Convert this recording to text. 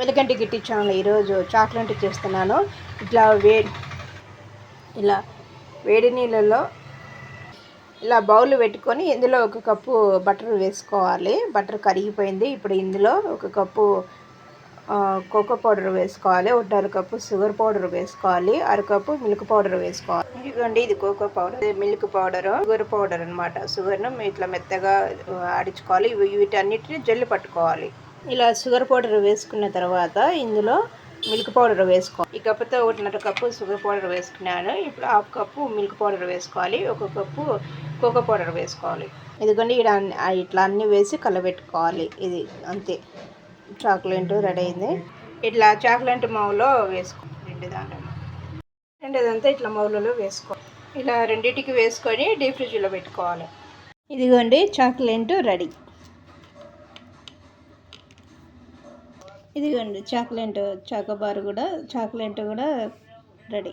వెలుగంటి గిట్టి channel ఈరోజు chocolate చేస్తున్నాను. ఇలా వేడి నీళ్ళలో ఇలా బౌల్ పెట్టుకొని ఇందులో ఒక కప్పు బటర్ వేసుకోవాలి. బటర్ కరిగిపోయింది. ఇప్పుడు ఇందులో ఒక కప్పు కోకో పౌడర్ వేసుకోవాలి. 1/2 కప్పు షుగర్ పౌడర్ వేసుకోవాలి. అరకప్పు మిల్క్ పౌడర్ వేసుకోవాలి. ఇదిగోండి, ఇది cocoa powder, milk powder, sugar powder అనమాట. షుగర్ను ఇట్లా మెత్తగా ఆడించుకోవాలి. వీటన్నిటిని జల్లు పట్టుకోవాలి. ఇలా షుగర్ పౌడర్ వేసుకున్న తర్వాత ఇందులో మిల్క్ పౌడర్ వేసుకోవాలి. ఈ కప్పుతో 1.5 కప్పు షుగర్ పౌడర్ వేసుకున్నాను. ఇప్పుడు 1/2 కప్పు మిల్క్ పౌడర్ వేసుకోవాలి. 1 కప్పు కోకో పౌడర్ వేసుకోవాలి. ఇదిగోండి, ఇట్లా అన్నీ వేసి కలబెట్టుకోవాలి. ఇది అంతే, చాక్లెట్ రెడీ అయింది. ఇట్లా చాక్లెట్ మౌలో వేసుకో, రెండుదంతా ఇట్లా మౌలలో వేసుకో. ఇలా రెండింటికి వేసుకొని డీప్ ఫ్రిడ్జ్లో పెట్టుకోవాలి. ఇదిగోండి, చాక్లెట్ రెడీ. ఇదిగోండి చాక్లెట్, చాకోబార్ కూడా, చాక్లెట్ కూడా రెడీ.